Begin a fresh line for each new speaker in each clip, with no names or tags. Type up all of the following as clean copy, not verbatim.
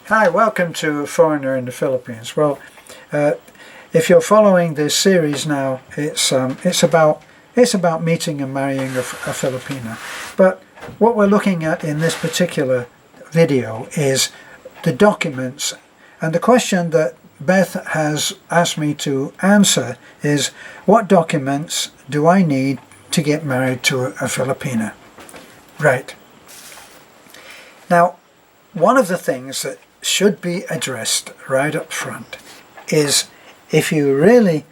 Hi, welcome to Foreigner in the Philippines. Well, if you're following this series now, it's about meeting and marrying a Filipina. But what we're looking at in this particular video is the documents, and the question that Beth has asked me to answer is, what documents do I need to get married to a Filipina? Right. Now, one of the things that should be addressed right up front is if you really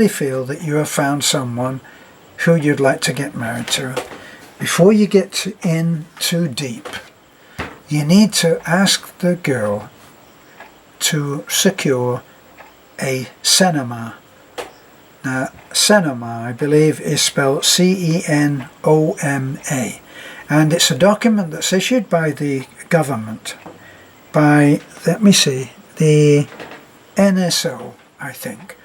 feel that you have found someone who you'd like to get married to, before you get in too deep, you need to ask the girl to secure a Cenoma. Now, Cenoma, I believe, is spelled C-E-N-O-M-A, and it's a document that's issued by the government, by, let me see, the NSO, I think.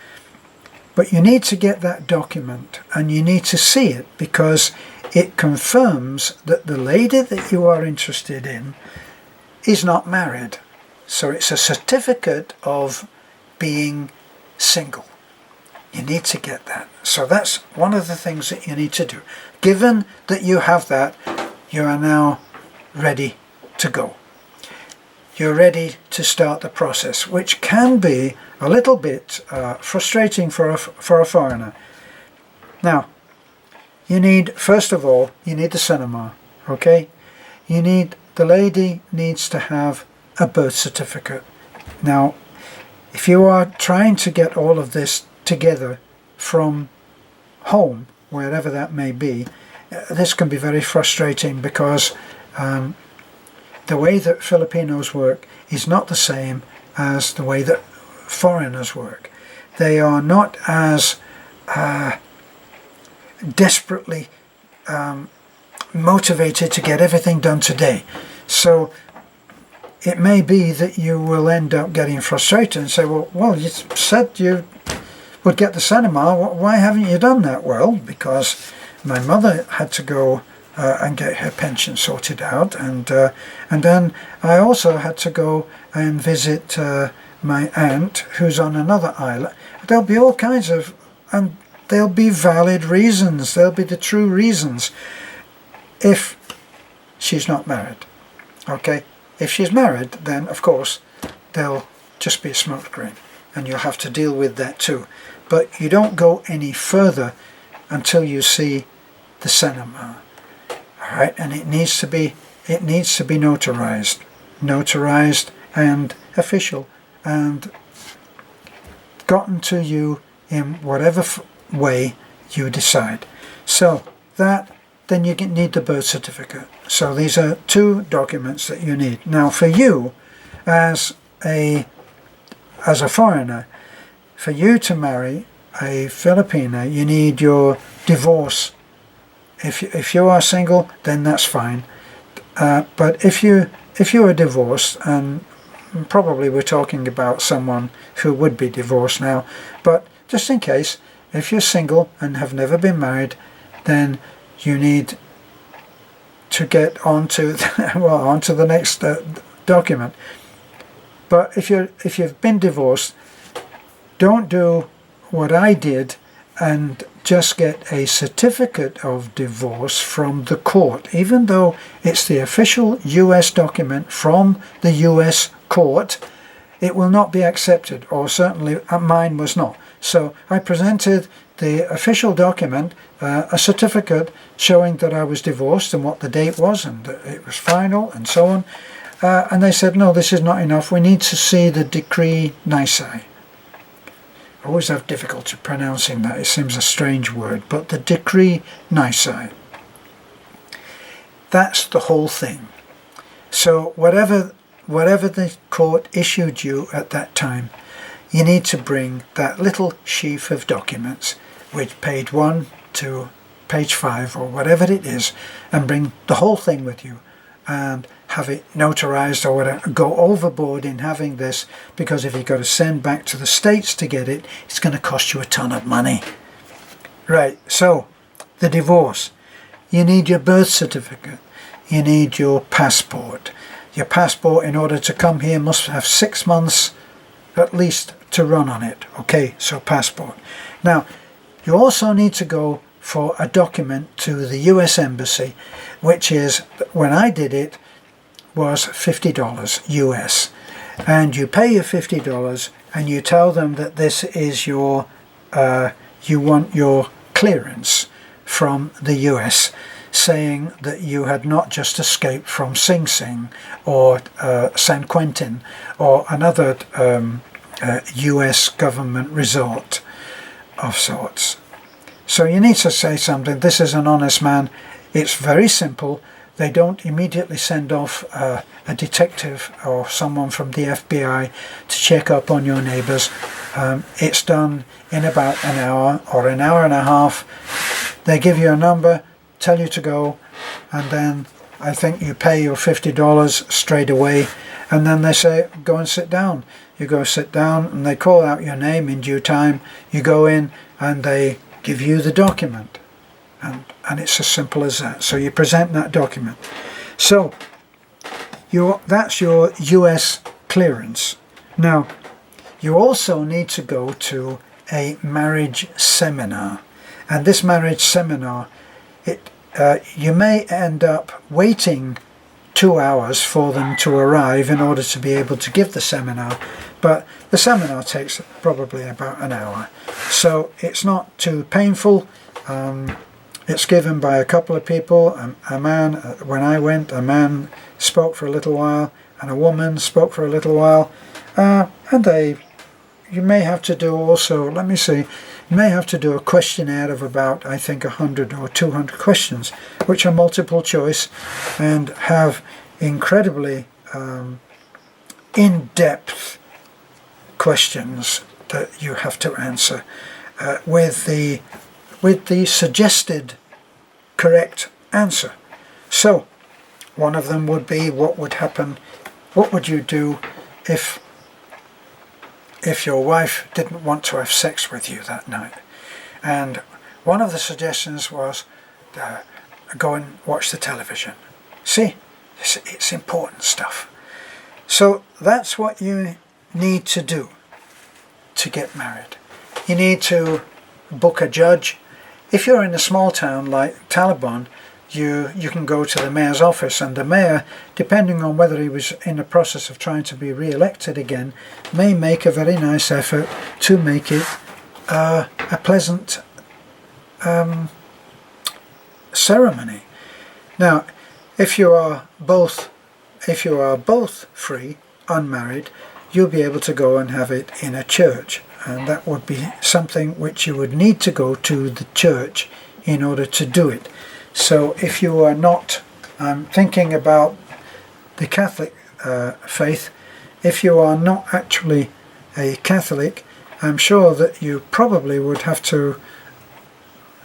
But you need to get that document and you need to see it, because it confirms that the lady that you are interested in is not married. So it's a certificate of being single. You need to get that. So that's one of the things that you need to do. Given that you have that, you are now ready to go. You're ready to start the process, which can be a little bit frustrating for a foreigner. Now, you need, first of all, you need the Cenoma, okay? The lady needs to have a birth certificate. Now, if you are trying to get all of this together from home, wherever that may be, this can be very frustrating, because the way that Filipinos work is not the same as the way that foreigners work. They are not as desperately motivated to get everything done today. So it may be that you will end up getting frustrated and say, well, you said you would get the Cenoma, why haven't you done that? Well, because my mother had to go and get her pension sorted out, and then I also had to go and visit my aunt, who's on another island. There'll be all kinds of, and there'll be valid reasons, there'll be the true reasons, if she's not married. Okay, if she's married, then of course there'll just be a smoke screen, and you'll have to deal with that too. But you don't go any further until you see the Cenoma. All right, and it needs to be notarized and official, and gotten to you in whatever way you decide. So then you need the birth certificate. So these are two documents that you need. Now, for you as a foreigner, for you to marry a Filipina, you need your divorce. If you are single, then that's fine. But if you are divorced, and probably we're talking about someone who would be divorced now, but just in case, if you're single and have never been married, then you need to get onto the next document. But if you've been divorced, don't do what I did and just get a certificate of divorce from the court. Even though it's the official US document from the US court, it will not be accepted, or certainly mine was not. So I presented the official document, a certificate showing that I was divorced and what the date was, and that it was final, and so on. And they said, no, this is not enough. We need to see the decree nisi. I always have difficulty pronouncing that. It seems a strange word, but the decree nisi. That's the whole thing. So whatever the court issued you at that time, you need to bring that little sheaf of documents, with page 1 to page 5 or whatever it is, and bring the whole thing with you and have it notarized or whatever. Go overboard in having this, because if you've got to send back to the States to get it, it's going to cost you a ton of money. Right, so the divorce. You need your birth certificate. You need your passport. your passport in order to come here must have 6 months at least to run on it. Okay, so passport. Now, you also need to go for a document to the US Embassy, which is, when I did it, was $50 US. And you pay your $50 and you tell them that this is your, you want your clearance from the US, saying that you had not just escaped from Sing Sing or San Quentin or another US government resort of sorts. So you need to say something. This is an honest man. It's very simple. They don't immediately send off a detective or someone from the FBI to check up on your neighbours. It's done in about an hour or an hour and a half. They give you a number, tell you to go, and then I think you pay your $50 straight away, and then they say, go and sit down. You go sit down and they call out your name in due time. You go in and they give you the document. And it's as simple as that. So you present that document. So that's your US clearance. Now, you also need to go to a marriage seminar. And this marriage seminar, you may end up waiting 2 hours for them to arrive in order to be able to give the seminar. But the seminar takes probably about an hour. So it's not too painful. It's given by a couple of people. A man, when I went, a man spoke for a little while, and a woman spoke for a little while. And you may have to do also, let me see, you may have to do a questionnaire of about, I think, 100 or 200 questions, which are multiple choice and have incredibly in-depth questions that you have to answer with the suggested correct answer. So one of them would be, what would happen, what would you do if your wife didn't want to have sex with you that night? And one of the suggestions was, go and watch the television. See, it's important stuff. So that's what you need to do to get married. You need to book a judge. If you're in a small town like Talabon, you can go to the mayor's office, and the mayor, depending on whether he was in the process of trying to be re-elected again, may make a very nice effort to make it a pleasant ceremony. Now, if you are both free, unmarried, you'll be able to go and have it in a church, and that would be something which you would need to go to the church in order to do it. So if you are not, I'm thinking about the Catholic faith, if you are not actually a Catholic, I'm sure that you probably would have to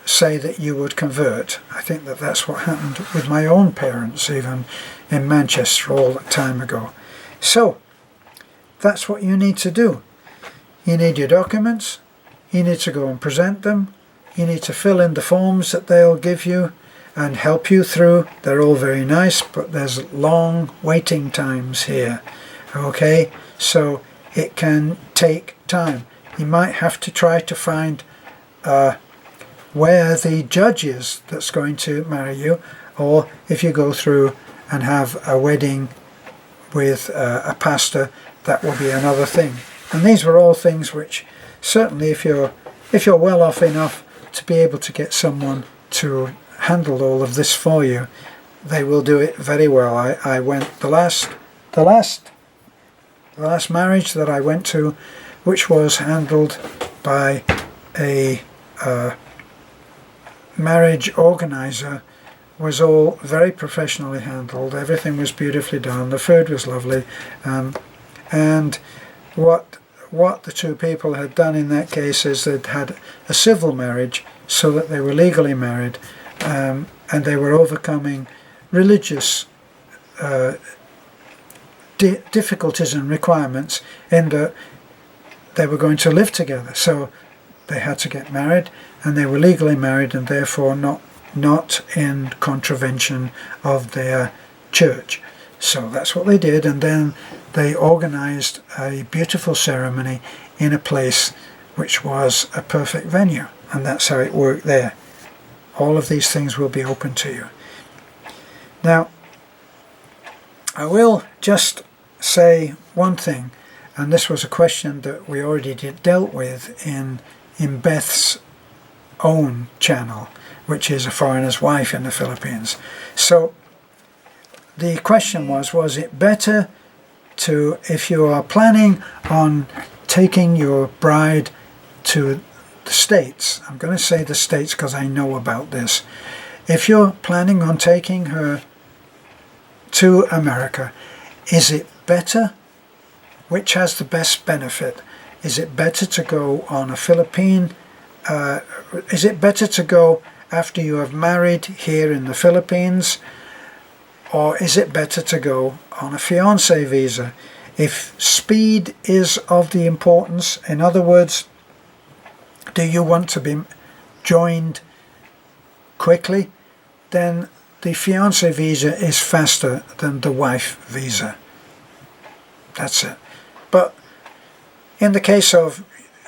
say that you would convert. I think that that's what happened with my own parents, even in Manchester all that time ago. So that's what you need to do. You need your documents, you need to go and present them, you need to fill in the forms that they'll give you and help you through. They're all very nice, but there's long waiting times here. Okay, so it can take time. You might have to try to find where the judge is that's going to marry you, or if you go through and have a wedding with a pastor, that will be another thing. And these were all things which certainly, if you're well off enough to be able to get someone to handle all of this for you, they will do it very well. I went the last marriage that I went to, which was handled by a marriage organizer, was all very professionally handled. Everything was beautifully done. The food was lovely, and what the two people had done in that case is they'd had a civil marriage so that they were legally married, and they were overcoming religious difficulties and requirements in that they were going to live together. So they had to get married, and they were legally married, and therefore not in contravention of their church. So that's what they did, and then they organized a beautiful ceremony in a place which was a perfect venue, and that's how it worked there. All of these things will be open to you. Now, I will just say one thing, and this was a question that we already dealt with in Beth's own channel, which is A Foreigner's Wife in the Philippines. So the question was it better to, if you are planning on taking your bride to the States, I'm going to say the States because I know about this, if you're planning on taking her to America, is it better? Which has the best benefit? Is it better to go on a Philippine, is it better to go after you have married here in the Philippines, or is it better to go on a fiancé visa? If speed is of the importance, in other words, do you want to be joined quickly, then the fiancé visa is faster than the wife visa. That's it. But in the case of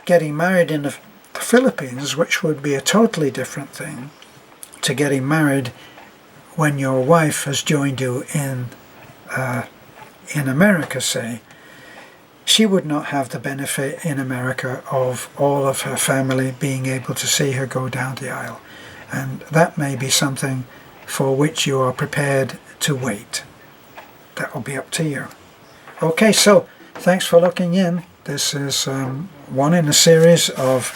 getting married in the Philippines, which would be a totally different thing to getting married when your wife has joined you in America, say, she would not have the benefit in America of all of her family being able to see her go down the aisle. And that may be something for which you are prepared to wait. That will be up to you. Okay, so thanks for looking in. This is one in a series of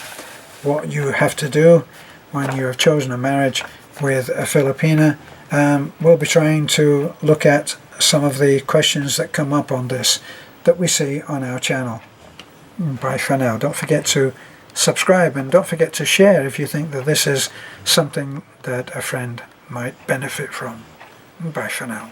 what you have to do when you have chosen a marriage with a Filipina. We'll be trying to look at some of the questions that come up on this that we see on our channel. Bye for now. Don't forget to subscribe, and don't forget to share if you think that this is something that a friend might benefit from. Bye for now.